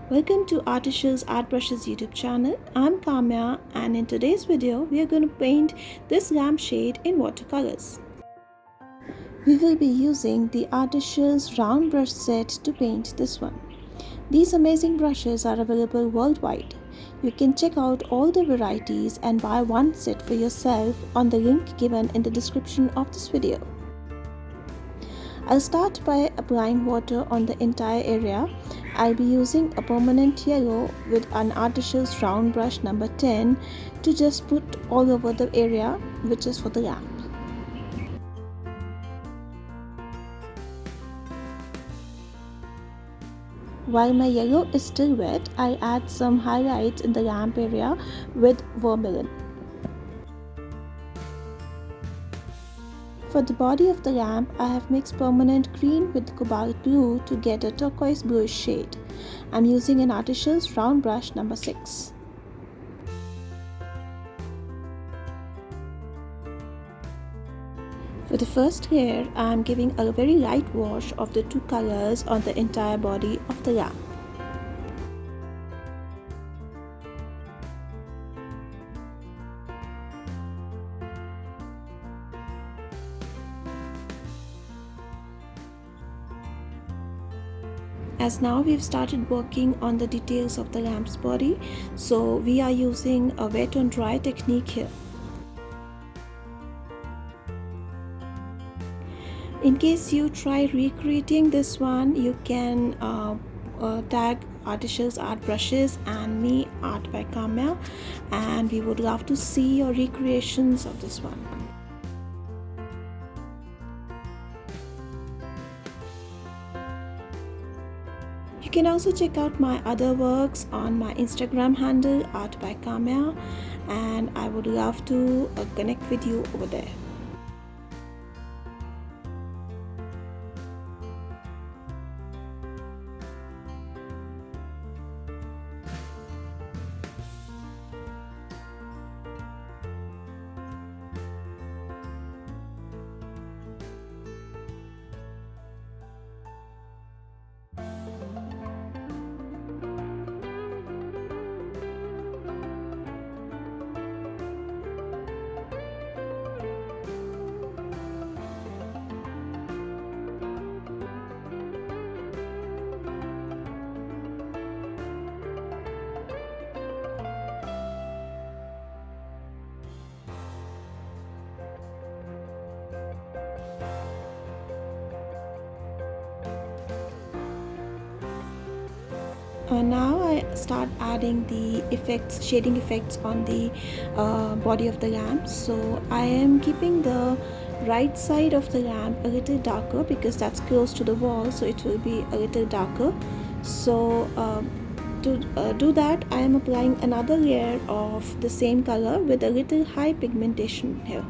Welcome to Artyshils Art Brushes YouTube channel. I'm Kamya and in today's video we are going to paint this lampshade in watercolors. We will be using the Artyshils round brush set to paint this one. These amazing brushes are available worldwide. You can check out all the varieties and buy one set for yourself on the link given in the description of this video. I'll start by applying water on the entire area. I'll be using a permanent yellow with an Artyshils round brush number 10 to just put all over the area which is for the lamp. While my yellow is still wet, I'll add some highlights in the lamp area with Vermillion. For the body of the lamp, I have mixed permanent green with Cobalt blue to get a turquoise bluish shade. I'm using an Artyshils round brush number 6. For the first layer, I am giving a very light wash of the two colors on the entire body of the lamp. As now we've started working on the details of the lamp's body, so we are using a wet on dry technique here. In case you try recreating this one, you can tag Artyshils Art Brushes and me, Art by Kamya, and we would love to see your recreations of this one. You can also check out my other works on my Instagram handle Art by Kamya, and I would love to connect with you over there. Now I start adding the effects, shading effects on the body of the lamp. So I am keeping the right side of the lamp a little darker because that's close to the wall, so it will be a little darker. So to do that, I am applying another layer of the same color with a little high pigmentation here.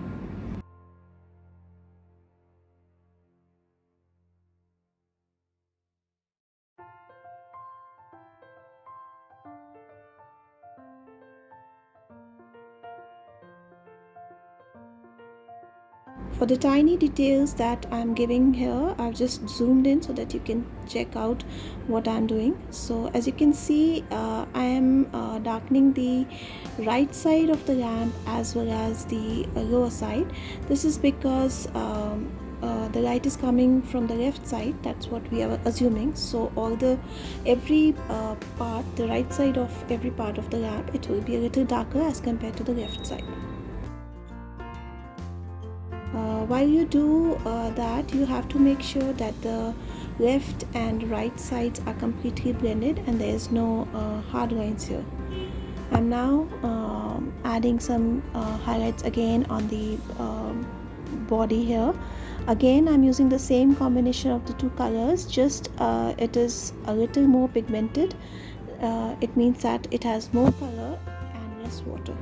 For the tiny details that I'm giving here, I've just zoomed in so that you can check out what I'm doing. So as you can see, I am darkening the right side of the lamp as well as the lower side. This is because the light is coming from the left side. That's what we are assuming. So every part, the right side of every part of the lamp, it will be a little darker as compared to the left side. While you do that, you have to make sure that the left and right sides are completely blended and there is no hard lines here. I'm now adding some highlights again on the body here. Again, I'm using the same combination of the two colors, just it is a little more pigmented. It means that it has more color and less water.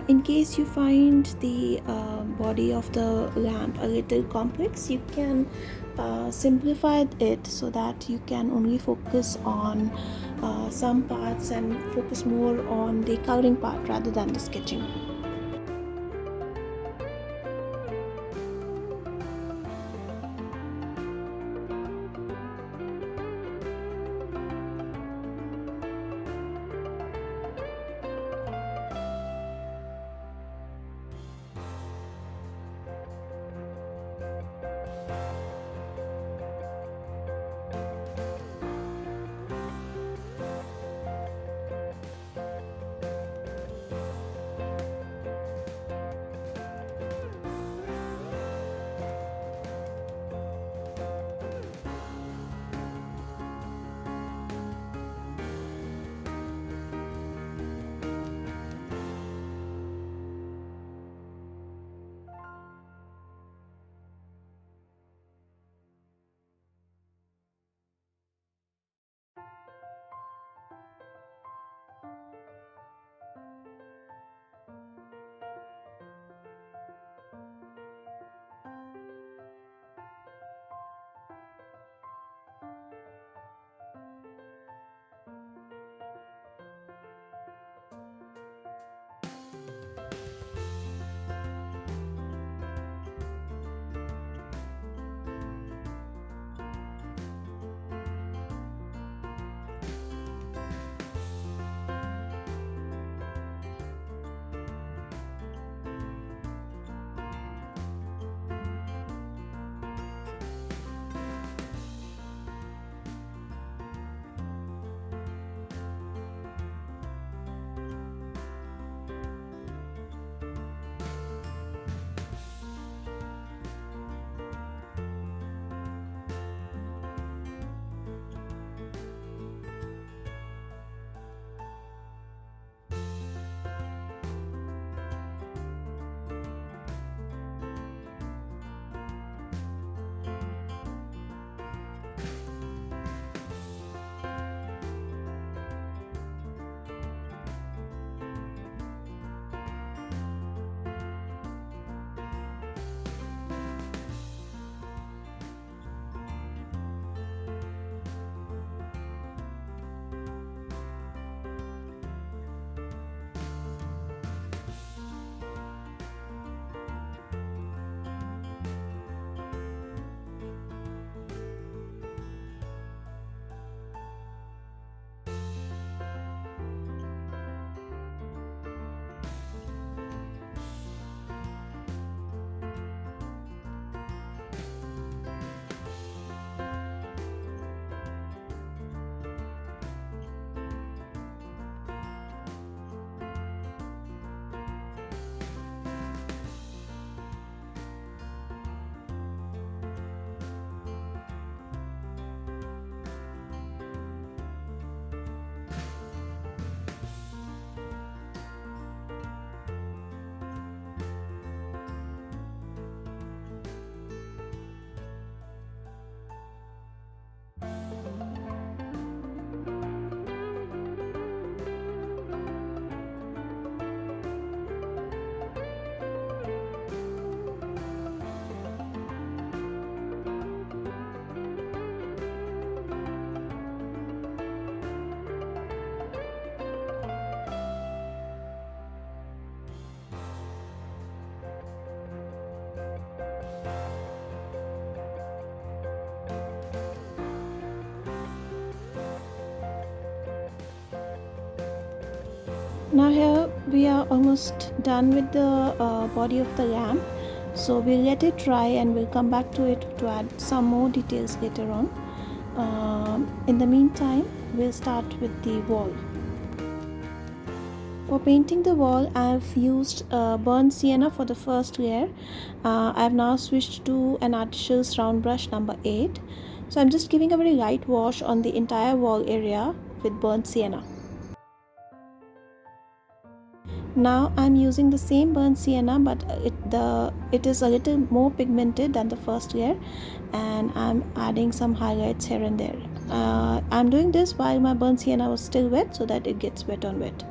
In case you find the body of the lamp a little complex, you can simplify it so that you can only focus on some parts and focus more on the coloring part rather than the sketching. Now here we are almost done with the body of the lamp, so we'll let it dry and we'll come back to it to add some more details later on. In the meantime, we'll start with the wall. For painting the wall, I've used burnt sienna for the first layer. I've now switched to an Artyshils round brush number 8. So I'm just giving a very light wash on the entire wall area with burnt sienna. Now I'm using the same burnt sienna, but it is a little more pigmented than the first layer, and I'm adding some highlights here and there. I'm doing this while my burnt sienna was still wet so that it gets wet on wet.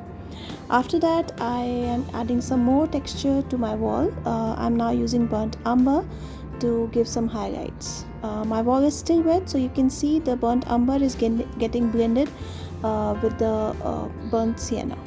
After that, I am adding some more texture to my wall. I'm now using burnt umber to give some highlights. My wall is still wet, so you can see the burnt umber is getting blended with the burnt sienna.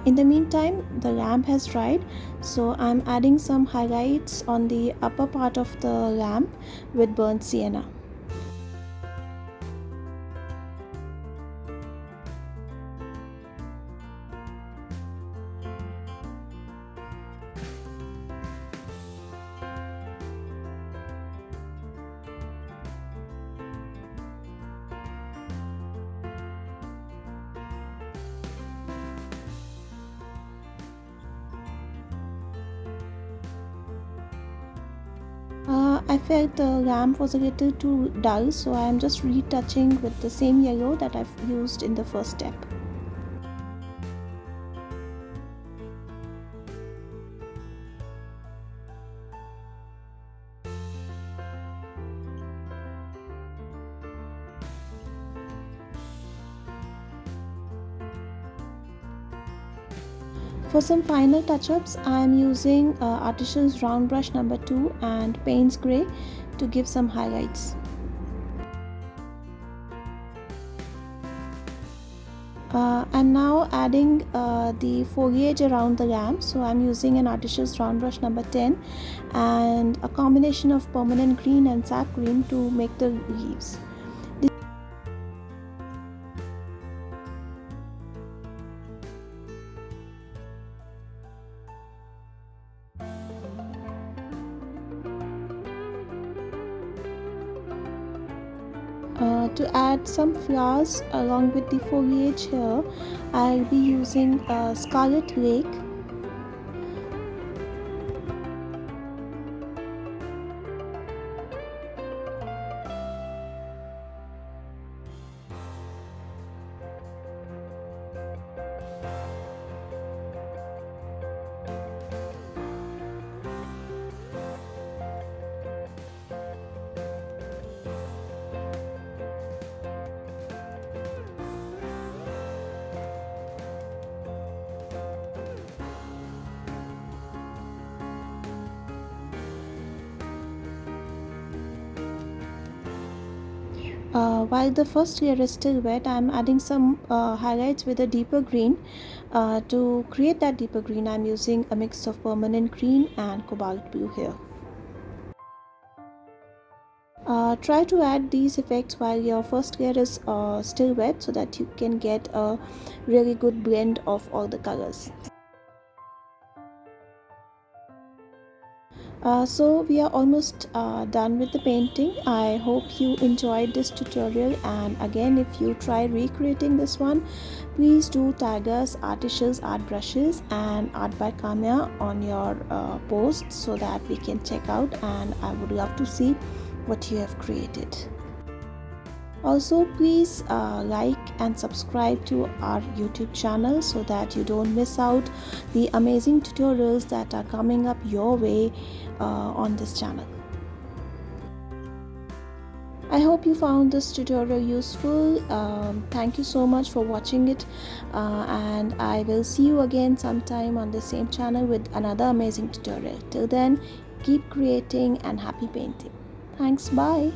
In the meantime, the lamp has dried, so I'm adding some highlights on the upper part of the lamp with burnt sienna. I felt the lamp was a little too dull, so I am just retouching with the same yellow that I've used in the first step. For some final touch-ups, I am using Artyshils round brush number 2 and Payne's grey to give some highlights. I'm now adding the foliage around the lamp, so I'm using an Artyshils round brush number 10 and a combination of permanent green and sap green to make the leaves. To add some flowers along with the foliage here, I'll be using Scarlet Lake. While the first layer is still wet, I'm adding some highlights with a deeper green. To create that deeper green, I'm using a mix of permanent green and cobalt blue here. Try to add these effects while your first layer is still wet so that you can get a really good blend of all the colors. So we are almost done with the painting. I hope you enjoyed this tutorial, and again, if you try recreating this one, please do tag us Artyshils Art Brushes and Art by Kamya on your post so that we can check out, and I would love to see what you have created. Also, please like and subscribe to our YouTube channel so that you don't miss out the amazing tutorials that are coming up your way on this channel. I hope you found this tutorial useful. Thank you so much for watching it, and I will see you again sometime on the same channel with another amazing tutorial. Till then, keep creating and happy painting. Thanks, bye.